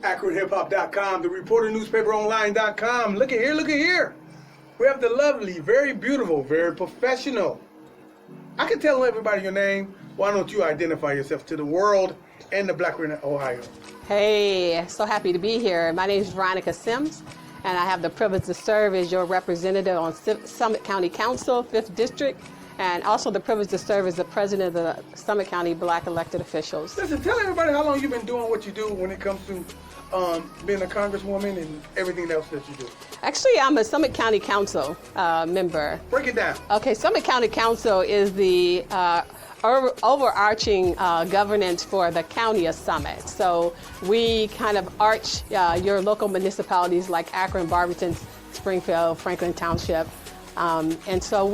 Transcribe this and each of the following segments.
AkronHipHop.com, the ReporterNewspaperOnline.com. Look at here. We have the lovely, very beautiful, very professional. I can tell everybody your name. Why don't you identify yourself to the world and the Black in Ohio? Hey, so happy to be here. My name is Veronica Sims, and I have the privilege to serve as your representative on Summit County Council, 5th District, and also the privilege to serve as the president of the Summit County Black elected officials. Listen, tell everybody how long you've been doing what you do when it comes to being a congresswoman and everything else that you do. Actually, I'm a Summit County Council member. Break it down. Okay, Summit County Council is the overarching governance for the county of Summit. So we kind of arch your local municipalities like Akron, Barberton, Springfield, Franklin Township. And so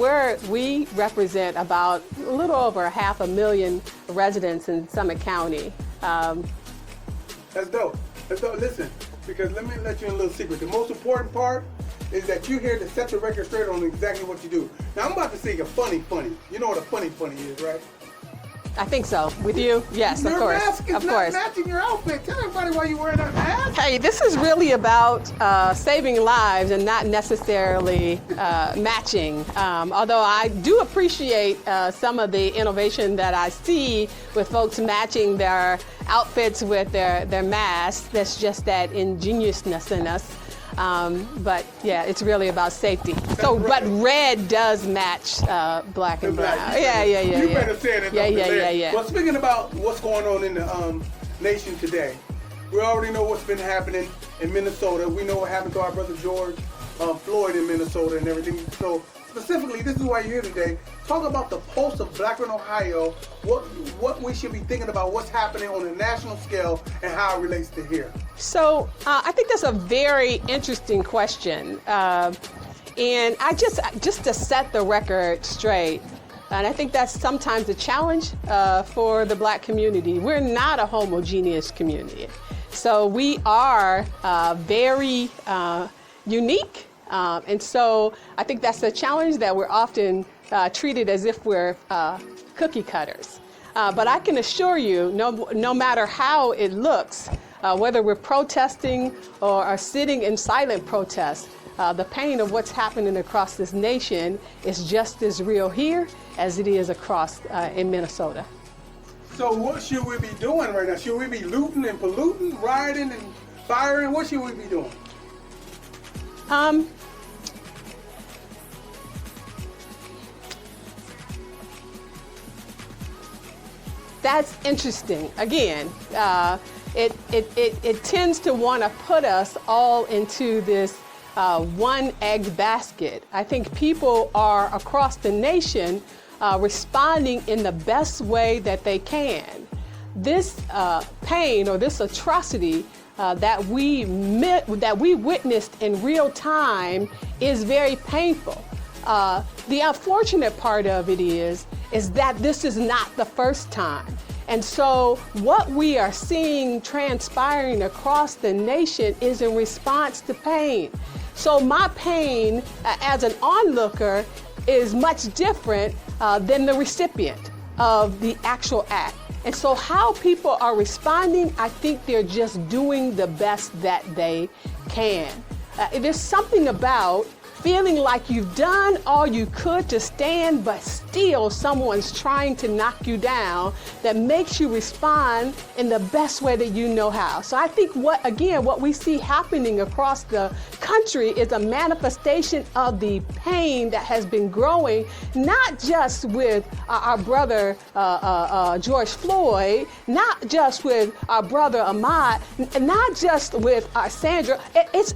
we represent about a little over 500,000 residents in Summit County. That's dope. Listen, because let me let you in a little secret. The most important part is that you're here to set the record straight on exactly what you do. Now, I'm about to say a funny. You know what a funny is, right? I think so. With you? Yes, of course. Your mask is not matching your outfit. Tell everybody why you're wearing that mask. Hey, this is really about saving lives and not necessarily matching. Although I do appreciate some of the innovation that I see with folks matching their outfits with their masks. That's just that ingenuousness in us. But yeah, it's really about safety. But red does match black and brown. Yeah. You better say it. Yeah. Well, speaking about what's going on in the nation today, we already know what's been happening in Minnesota. We know what happened to our brother George Floyd in Minnesota and everything. So specifically, this is why you're here today. Talk about the pulse of Black in Ohio, what we should be thinking about, what's happening on a national scale, and how it relates to here. So I think that's a very interesting question. And I just to set the record straight, and I think that's sometimes a challenge for the Black community. We're not a homogeneous community. So we are very unique. And so I think that's a challenge that we're often treated as if we're cookie cutters. But I can assure you, no matter how it looks, whether we're protesting or are sitting in silent protest, the pain of what's happening across this nation is just as real here as it is across in Minnesota. So what should we be doing right now? Should we be looting and polluting, rioting and firing? What should we be doing? That's interesting. Again, it tends to want to put us all into this one egg basket. I think people are across the nation responding in the best way that they can. This pain or this atrocity that we witnessed in real time is very painful. The unfortunate part of it is that this is not the first time. And so what we are seeing transpiring across the nation is in response to pain. So my pain as an onlooker is much different than the recipient of the actual act. And so how people are responding, I think they're just doing the best that they can. There's something about feeling like you've done all you could to stand, but still someone's trying to knock you down, that makes you respond in the best way that you know how. So I think what we see happening across the country is a manifestation of the pain that has been growing, not just with our brother George Floyd, not just with our brother Ahmaud, not just with our Sandra. It's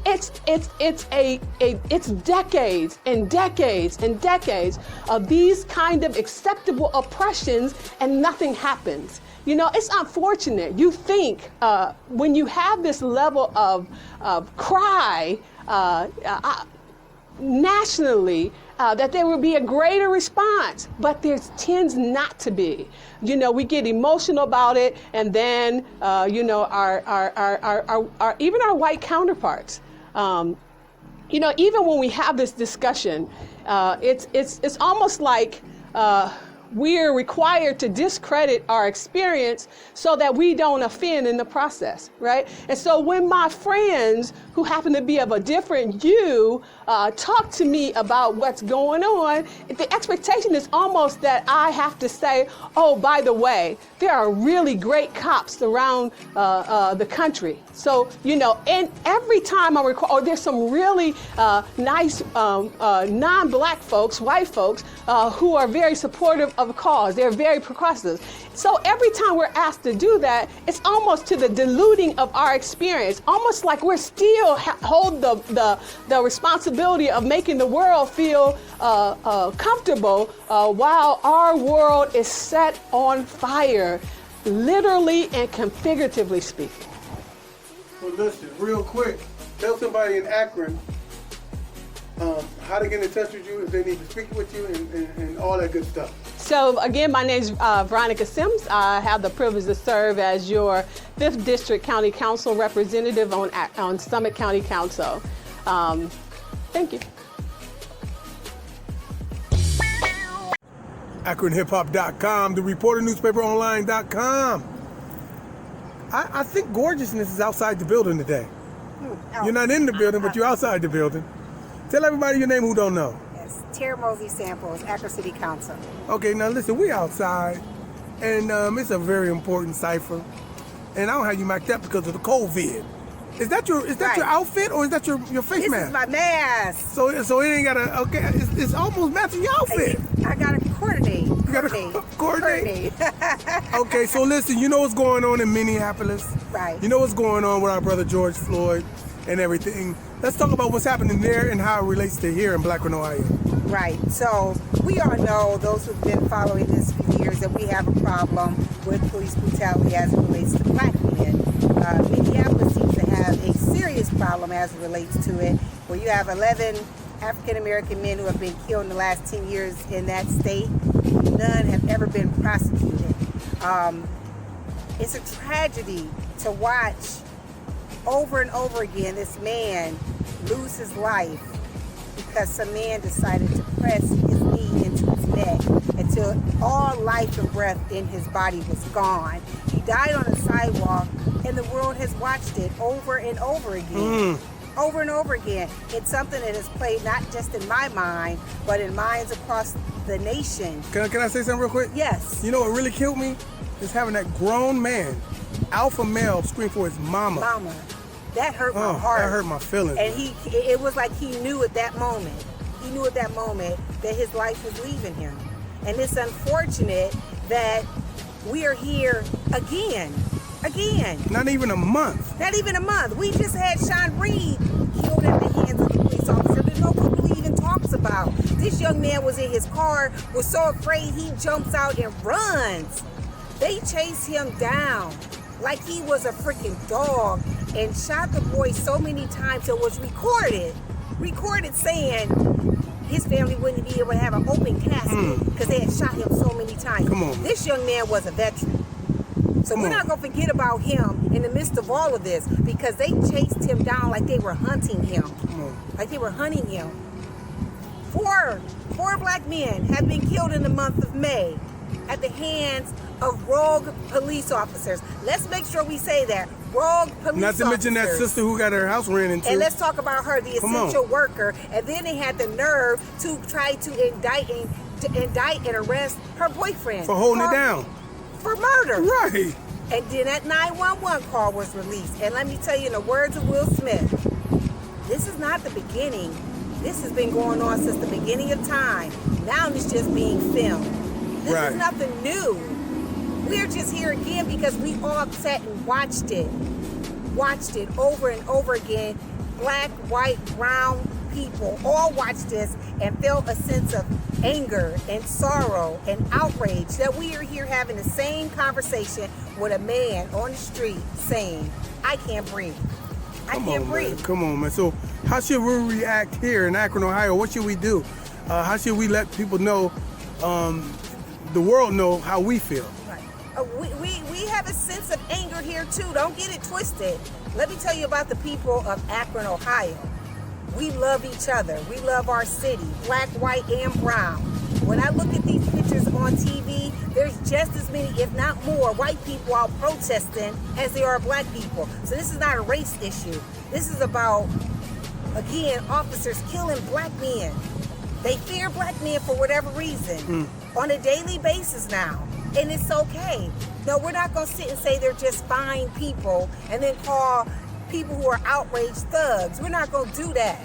decades and decades and decades of these kind of acceptable oppressions, and nothing happens. You know, it's unfortunate. You think when you have this level of cry nationally, that there would be a greater response, but there tends not to be. You know, we get emotional about it, and then you know, our even our white counterparts. You know, even when we have this discussion, it's almost like we're required to discredit our experience so that we don't offend in the process, right? And so when my friends who happen to be of a different hue talk to me about what's going on, the expectation is almost that I have to say, oh, by the way, there are really great cops around the country. So, you know, and every time I record, or there's some really nice non-black folks, white folks, who are very supportive of a cause. They're very progressive. So every time we're asked to do that, it's almost to the diluting of our experience, almost like we're still hold the responsibility of making the world feel comfortable while our world is set on fire, literally and figuratively speaking. Well, listen, real quick, tell somebody in Akron how to get in touch with you if they need to speak with you and all that good stuff. So again, my name is Veronica Sims. I have the privilege to serve as your 5th District County Council representative on Summit County Council. Thank you. AkronHipHop.com, the ReporterNewspaperOnline.com. I think gorgeousness is outside the building today. You're not in the building, but you're outside the building. Tell everybody your name who don't know. Yes, Mosley Samples, Akron City Council. Okay, now listen, we outside, and it's a very important cipher. And I don't have you mic'd up because of the COVID. Is that your outfit or is that your face mask? This is my mask. So it ain't got a, okay, it's almost matching your outfit. I got to coordinate. You got to coordinate? Okay, so listen, you know what's going on in Minneapolis? Right. You know what's going on with our brother George Floyd and everything. Let's talk about what's happening there and how it relates to here in Akron, Ohio. Right. So we all know, those who've been following this for years, that we have a problem with police brutality as it relates to black men. Minneapolis seems to have a serious problem as it relates to it, where you have 11 African-American men who have been killed in the last 10 years in that state. None have ever been prosecuted. It's a tragedy to watch over and over again this man lose his life because some man decided to press his knee into his neck until all life and breath in his body was gone. He died on a sidewalk, and the world has watched it over and over again. Over and over again. It's something that has played not just in my mind, but in minds across the nation. Can I say something real quick? Yes. You know what really killed me? Is having that grown man, alpha male, scream for his mama. Mama. That hurt my heart. That hurt my feelings. And it was like he knew at that moment. He knew at that moment that his life was leaving him. And it's unfortunate that we are here again. Not even a month. Not even a month. We just had Sean Reed killed at the hands of the police officer that nobody even talks about. This young man was in his car, was so afraid he jumps out and runs. They chased him down like he was a freaking dog and shot the boy so many times it was recorded saying his family wouldn't be able to have an open casket because they had shot him so many times. Come on. This young man was a veteran. So we're not going to forget about him in the midst of all of this, because they chased him down like they were hunting him. Like they were hunting him. Four black men have been killed in the month of May at the hands of rogue police officers. Let's make sure we say that. Rogue police officers. Not to mention that sister who got her house ran into. And let's talk about her, the essential worker. And then they had the nerve to try to indict and arrest her boyfriend. For holding it down. For murder. Right. And then that 911 call was released. And let me tell you, in the words of Will Smith, this is not the beginning. This has been going on since the beginning of time. Now it's just being filmed. This is nothing new. We're just here again because we all sat and watched it over and over again. Black, white, brown people all watched this and felt a sense of anger and sorrow and outrage that we are here having the same conversation with a man on the street saying, I can't breathe. I can't breathe. Come on, man. So how should we react here in Akron, Ohio? What should we do? How should we let people know, the world know how we feel? We have a sense of anger here too. Don't get it twisted. Let me tell you about the people of Akron, Ohio. We love each other. We love our city, black, white, and brown. When I look at these pictures on TV, there's just as many, if not more, white people out protesting as there are black people. So this is not a race issue. This is about, again, officers killing black men. They fear black men for whatever reason on a daily basis now. And it's okay. No, we're not going to sit and say they're just fine people and then call people who are outraged thugs. We're not going to do that.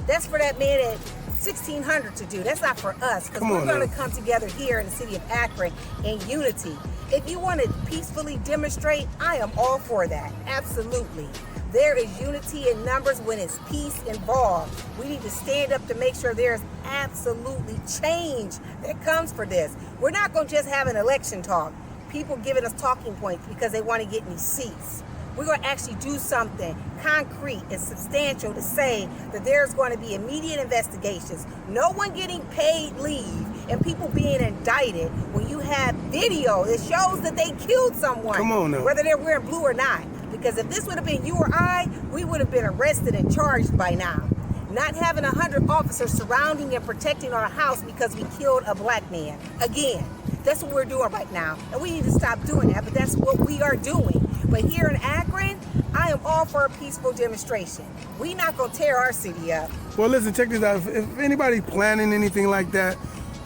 That's for that man at 1600 to do. That's not for us, because we're going to come together here in the city of Akron in unity. If you want to peacefully demonstrate, I am all for that. Absolutely. There is unity in numbers when it's peace involved. We need to stand up to make sure there's absolutely change that comes for this. We're not going to just have an election talk. People giving us talking points because they want to get in these seats. We're going to actually do something concrete and substantial to say that there's going to be immediate investigations. No one getting paid leave and people being indicted when you have video that shows that they killed someone. Come on now. Whether they're wearing blue or not. Because if this would have been you or I, we would have been arrested and charged by now. Not having 100 officers surrounding and protecting our house because we killed a black man. Again, that's what we're doing right now. And we need to stop doing that, but that's what we are doing. But here in Akron, I am all for a peaceful demonstration. We're not going to tear our city up. Well, listen, check this out. If anybody planning anything like that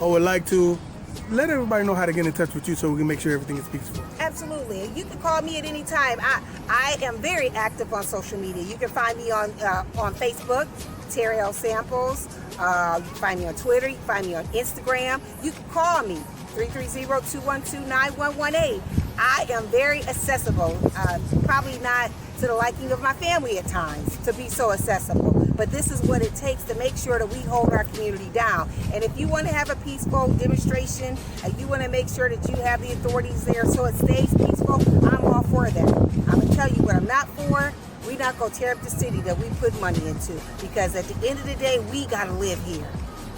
or would like to, let everybody know how to get in touch with you so we can make sure everything is peaceful. Absolutely. You can call me at any time. I am very active on social media. You can find me on Facebook, Terry L. Samples. You can find me on Twitter. You can find me on Instagram. You can call me, 330-212-9118. I am very accessible. Probably not to the liking of my family at times to be so accessible. But this is what it takes to make sure that we hold our community down. And if you want to have a peaceful demonstration, and you want to make sure that you have the authorities there so it stays peaceful, I'm all for that. I'm going to tell you what I'm not for. We're not going to tear up the city that we put money into. Because at the end of the day, we got to live here.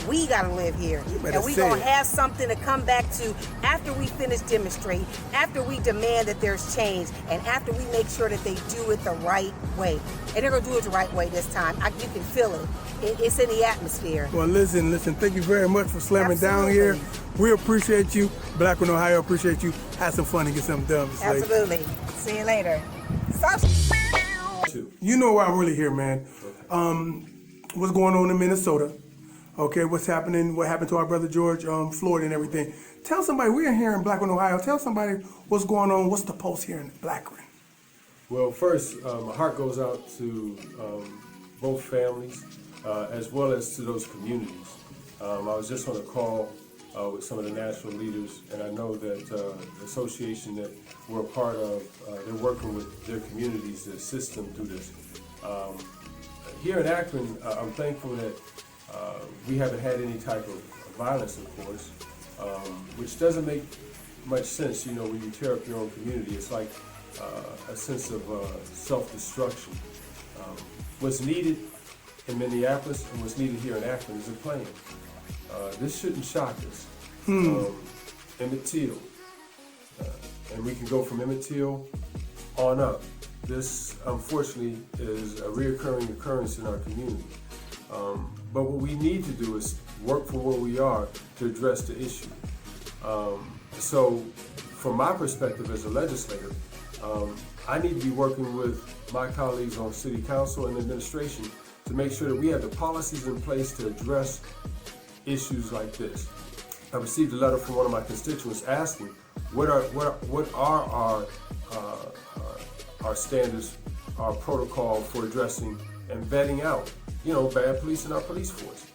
We got to live here. And we're going to have something to come back to after we finish demonstrating, after we demand that there's change, and after we make sure that they do it the right way. And they're going to do it the right way this time. You can feel it. It's in the atmosphere. Well, listen. Thank you very much for slamming down here. We appreciate you. Black in Ohio appreciate you. Have some fun and get something done. Absolutely. See you later. You know why I'm really here, man. What's going on in Minnesota? Okay, what's happening? What happened to our brother George Floyd and everything? Tell somebody, we're here in Black in Ohio. Tell somebody what's going on. What's the pulse here in Akron? Well, first, my heart goes out to both families as well as to those communities. I was just on a call with some of the national leaders, and I know that the association that we're a part of, they're working with their communities to assist them through this. Here in Akron, I'm thankful that we haven't had any type of violence, of course, which doesn't make much sense, when you tear up your own community. It's like a sense of self-destruction. What's needed in Minneapolis and what's needed here in Akron is a plan. This shouldn't shock us. Emmett Till, and we can go from Emmett Till on up. This, unfortunately, is a reoccurring occurrence in our community. But what we need to do is work from where we are to address the issue. So from my perspective as a legislator, I need to be working with my colleagues on city council and administration to make sure that we have the policies in place to address issues like this. I received a letter from one of my constituents asking what are our standards, our protocol for addressing and vetting out bad police in our police force,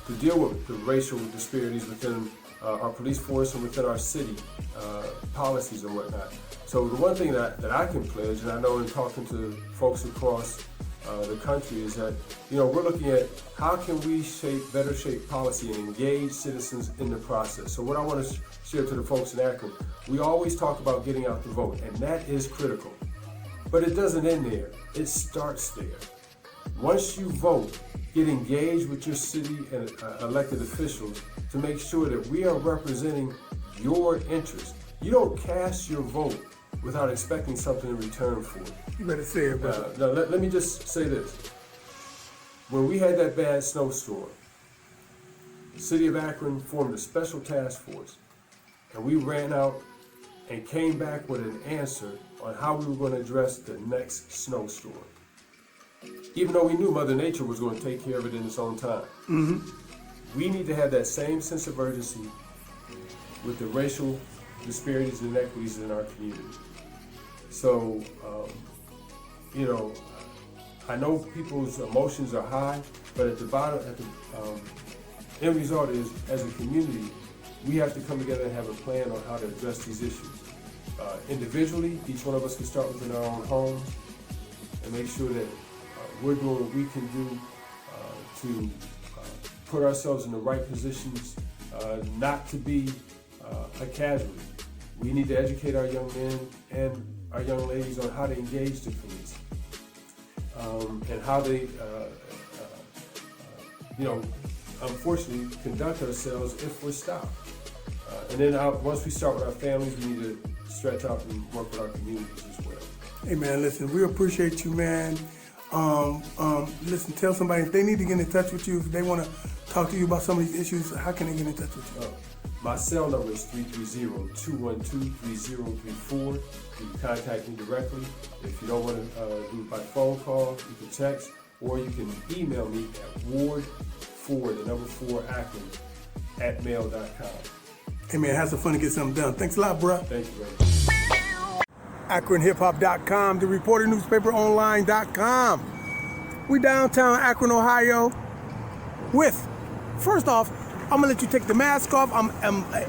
to deal with the racial disparities within our police force and within our city policies and whatnot. So the one thing that I can pledge, and I know in talking to folks across the country, is that we're looking at how can we better shape policy and engage citizens in the process. So what I want to share to the folks in Akron, we always talk about getting out the vote, and that is critical. But it doesn't end there. It starts there. Once you vote, get engaged with your city and elected officials to make sure that we are representing your interests. You don't cast your vote without expecting something in return for it. You better say it, brother. Now, let me just say this. When we had that bad snowstorm, City of Akron formed a special task force, and we ran out and came back with an answer on how we were going to address the next snowstorm. Even though we knew Mother Nature was going to take care of it in its own time. We need to have that same sense of urgency with the racial disparities and inequities in our community. So, I know people's emotions are high, but at the bottom, end result is, as a community, we have to come together and have a plan on how to address these issues. Individually, each one of us can start within our own homes and make sure that we're doing what we can do to put ourselves in the right positions, not to be a casualty. We need to educate our young men and our young ladies on how to engage the police and how they, unfortunately, conduct ourselves if we're stopped. And then once we start with our families, we need to stretch out and work with our communities as well. Hey man, listen, we appreciate you, man. Listen, tell somebody if they need to get in touch with you, if they want to talk to you about some of these issues, how can they get in touch with you? My cell number is 330-212-3034. You can contact me directly. If you don't want to do it by phone call, you can text, or you can email me at ward4Akron@mail.com. Hey man, have some fun and get something done. Thanks a lot, bruh. Thank you, man. AkronHipHop.com, the Reporter Newspaper Online.com. We downtown Akron, Ohio first off, I'm gonna let you take the mask off. I'm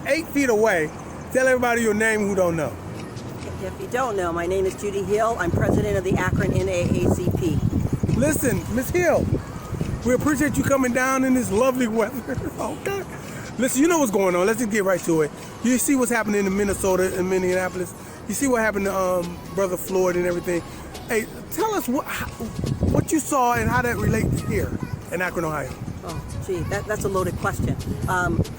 8 feet away. Tell everybody your name who don't know. If you don't know, my name is Judy Hill. I'm president of the Akron NAACP. Listen, Miss Hill, we appreciate you coming down in this lovely weather. Okay. Listen, you know what's going on. Let's just get right to it. You see what's happening in Minnesota and Minneapolis. You see what happened to Brother Floyd and everything. Hey, tell us what you saw and how that relates here in Akron, Ohio. Oh, gee, that's a loaded question.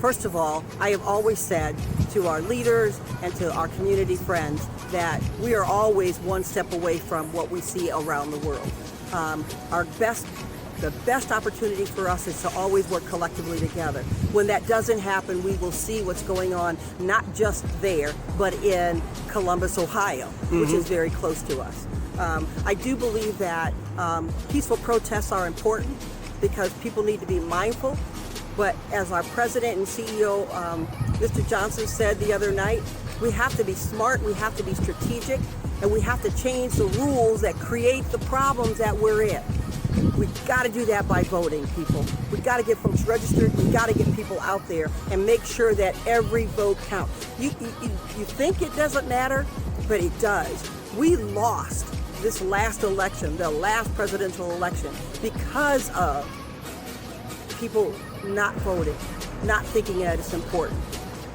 First of all, I have always said to our leaders and to our community friends that we are always one step away from what we see around the world. The best opportunity for us is to always work collectively together. When that doesn't happen, we will see what's going on, not just there, but in Columbus, Ohio, which is very close to us. I do believe that peaceful protests are important because people need to be mindful. But as our president and CEO, Mr. Johnson, said the other night, we have to be smart, we have to be strategic, and we have to change the rules that create the problems that we're in. We've got to do that by voting, people. We've got to get folks registered. We've got to get people out there and make sure that every vote counts. You think it doesn't matter, but it does. We lost this last election, the last presidential election, because of people not voting, not thinking that it's important.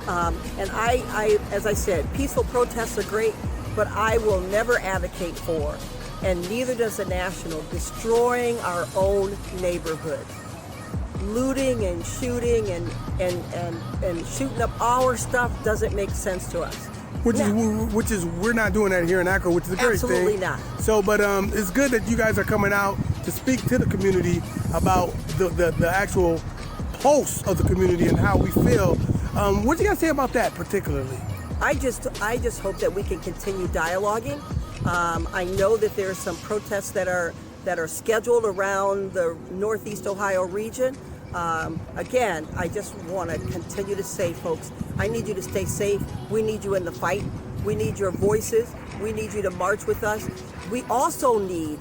And I, as I said, peaceful protests are great, but I will never advocate for, and neither does the National, destroying our own neighborhood. Looting and shooting and shooting up our stuff doesn't make sense to us. Which is we're not doing that here in Akron, which is a great thing. Absolutely not. So, but it's good that you guys are coming out to speak to the community about the actual pulse of the community and how we feel. What do you guys say about that particularly? I just hope that we can continue dialoguing. I know that there are some protests that are scheduled around the Northeast Ohio region. Again, I just want to continue to say, folks, I need you to stay safe. We need you in the fight. We need your voices. We need you to march with us. We also need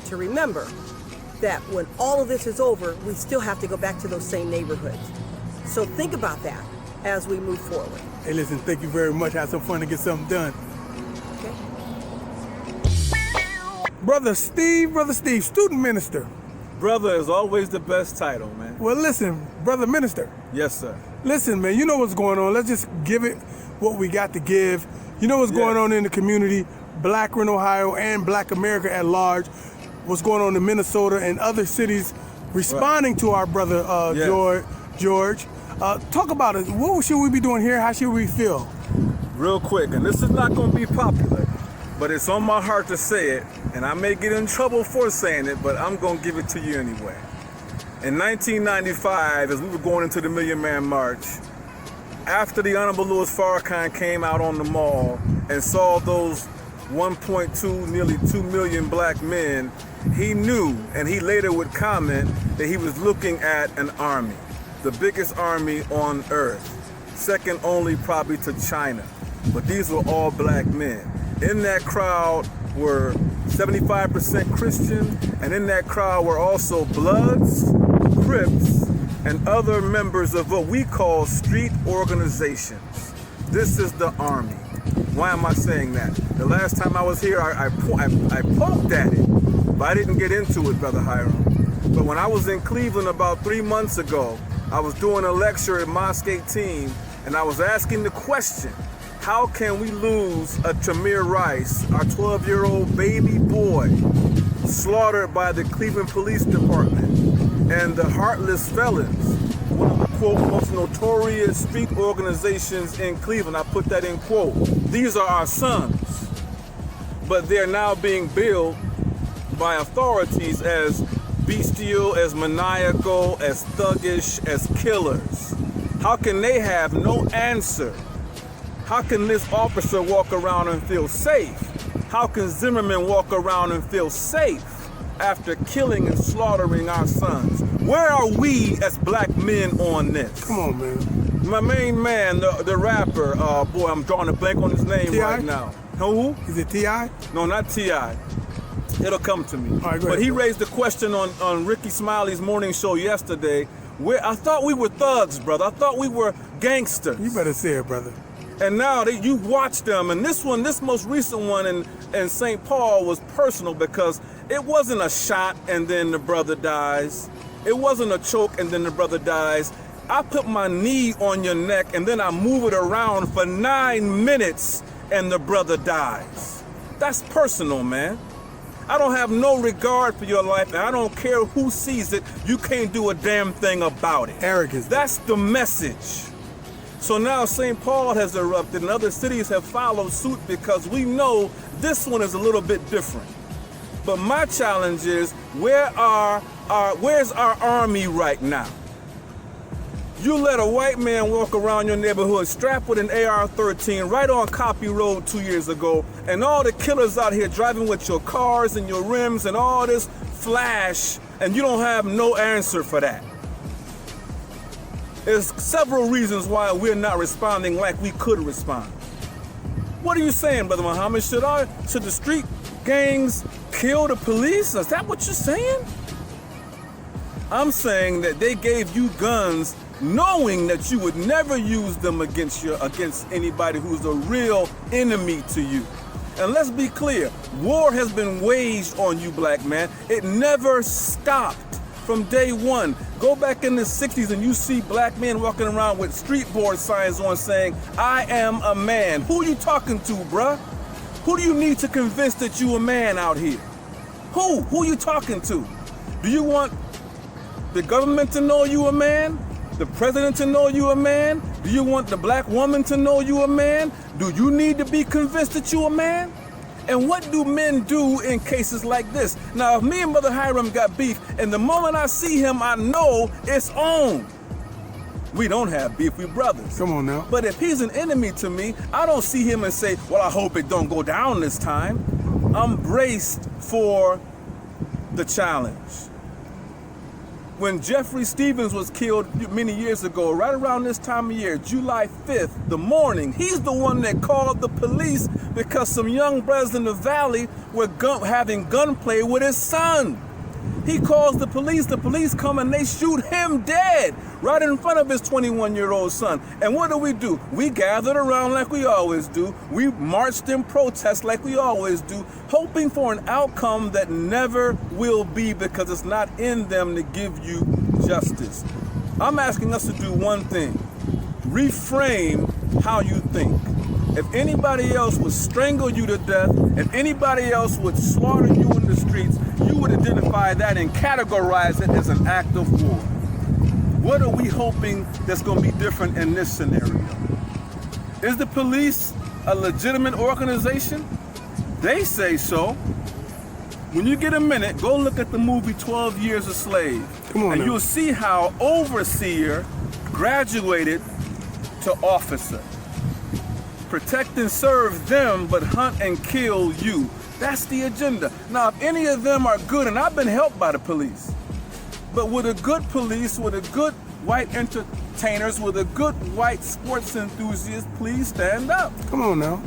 to remember that when all of this is over, we still have to go back to those same neighborhoods. So think about that as we move forward. Hey, listen, thank you very much. Have some fun and get something done. Okay. Brother Steve, student minister. Brother is always the best title, man. Well, listen, brother minister. Yes, sir. Listen, man, you know what's going on. Let's just give it what we got to give. You know what's going on in the community, Akron, Ohio, and Black America at large. What's going on in Minnesota and other cities responding to our brother George. Talk about it. What should we be doing here? How should we feel? Real quick, and this is not going to be popular, but it's on my heart to say it, and I may get in trouble for saying it, but I'm going to give it to you anyway. In 1995, as we were going into the Million Man March, after the Honorable Louis Farrakhan came out on the mall and saw those 1.2, nearly 2 million black men, he knew, and he later would comment, that he was looking at an army, the biggest army on earth, second only probably to China. But these were all black men. In that crowd were 75% Christian, and in that crowd were also Bloods, Crips, and other members of what we call street organizations. This is the army. Why am I saying that? The last time I was here, I poked at it, but I didn't get into it, Brother Hiram. But when I was in Cleveland about 3 months ago, I was doing a lecture at Mosque 18, and I was asking the question, how can we lose a Tamir Rice, our 12-year-old baby boy, slaughtered by the Cleveland Police Department and the Heartless Felons, one of the, quote, most notorious street organizations in Cleveland. I put that in quote. These are our sons, but they're now being billed by authorities as bestial, as maniacal, as thuggish, as killers. How can they have no answer? How can this officer walk around and feel safe? How can Zimmerman walk around and feel safe after killing and slaughtering our sons? Where are we as black men on this? Come on, man. My main man, the rapper, boy, I'm drawing a blank on his name right now. Who? Is it T.I.? No, not T.I. It'll come to me. All right, go but ahead, he bro. raised the question on Ricky Smiley's morning show yesterday, where I thought we were thugs, brother. I thought we were gangsters. You better say it, brother. And now you watch them, and this most recent one in St. Paul was personal because it wasn't a shot and then the brother dies. It wasn't a choke and then the brother dies. I put my knee on your neck and then I move it around for 9 minutes and the brother dies. That's personal, man. I don't have no regard for your life, and I don't care who sees it. You can't do a damn thing about it. Arrogance. That's the message. So now St. Paul has erupted and other cities have followed suit because we know this one is a little bit different. But my challenge is, where's our army right now? You let a white man walk around your neighborhood strapped with an AR-13 right on Copy Road 2 years ago, and all the killers out here driving with your cars and your rims and all this flash, and you don't have no answer for that. There's several reasons why we're not responding like we could respond. What are you saying, Brother Muhammad? Should the street gangs kill the police? Is that what you're saying? I'm saying that they gave you guns knowing that you would never use them against anybody who's a real enemy to you. And let's be clear, war has been waged on you, black man. It never stopped from day one. Go back in the 60s and you see black men walking around with street board signs on saying, I am a man. Who are you talking to, bruh? Who do you need to convince that you a man out here? Who? Who are you talking to? Do you want the government to know you a man? The president to know you a man? Do you want the black woman to know you a man? Do you need to be convinced that you a man? And what do men do in cases like this? Now, if me and Brother Hiram got beef, and the moment I see him, I know it's on. We don't have beef, we brothers. Come on now. But if he's an enemy to me, I don't see him and say, well, I hope it don't go down this time. I'm braced for the challenge. When Jeffrey Stevens was killed many years ago, right around this time of year, July 5th, the morning, he's the one that called the police because some young brothers in the valley were having gunplay with his son. He calls the police come and they shoot him dead right in front of his 21-year-old son. And what do? We gathered around like we always do. We marched in protest like we always do, hoping for an outcome that never will be because it's not in them to give you justice. I'm asking us to do one thing: reframe how you think. If anybody else would strangle you to death, if anybody else would slaughter you in the streets, you would identify that and categorize it as an act of war. What are we hoping that's going to be different in this scenario? Is the police a legitimate organization? They say so. When you get a minute, go look at the movie 12 Years a Slave. Come on and now. you'll see how overseer graduated to officer. Protect and serve them, but hunt and kill you. That's the agenda. Now, if any of them are good, and I've been helped by the police, but with a good police, with a good white entertainers, with a good white sports enthusiast, please stand up. Come on now.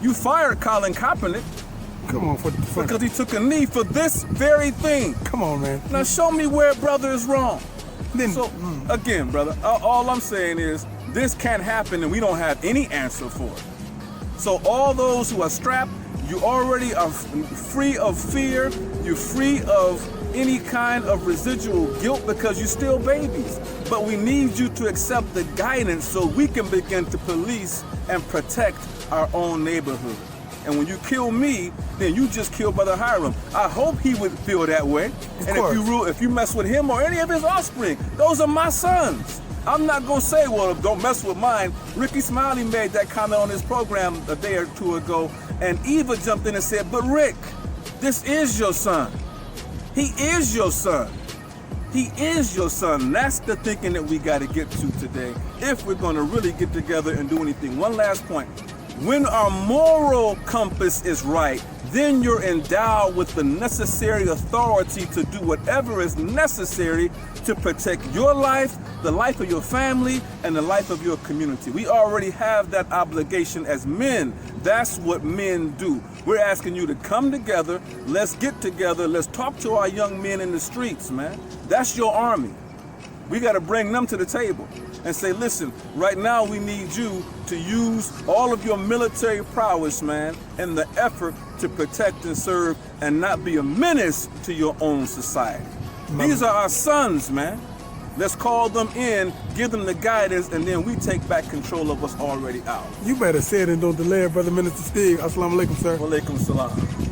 You fired Colin Kaepernick Come on for the because he took a knee for this very thing. Come on, man. Now show me where brother is wrong. Then, So again, brother, all I'm saying is this can't happen and we don't have any answer for it. So all those who are strapped, you already are free of fear, you're free of any kind of residual guilt because you're still babies. But we need you to accept the guidance so we can begin to police and protect our own neighborhood. And when you kill me, then you just killed Brother Hiram. I hope he would feel that way. Of And course. if you mess with him or any of his offspring, those are my sons. I'm not gonna say, well, don't mess with mine. Ricky Smiley made that comment on his program a day or two ago, and Eva jumped in and said, but Rick, this is your son. He is your son. He is your son. That's the thinking that we gotta get to today if we're gonna really get together and do anything. One last point. When our moral compass is right, then you're endowed with the necessary authority to do whatever is necessary to protect your life, the life of your family, and the life of your community. We already have that obligation as men. That's what men do. We're asking you to come together, let's get together, let's talk to our young men in the streets, man. That's your army. We got to bring them to the table and say, listen, right now we need you to use all of your military prowess, man, in the effort to protect and serve and not be a menace to your own society. These are our sons, man. Let's call them in, give them the guidance, and then we take back control of what's already ours. You better say it and don't delay it, Brother Minister Steve. Assalamu alaikum, sir. Wa alaikum salam.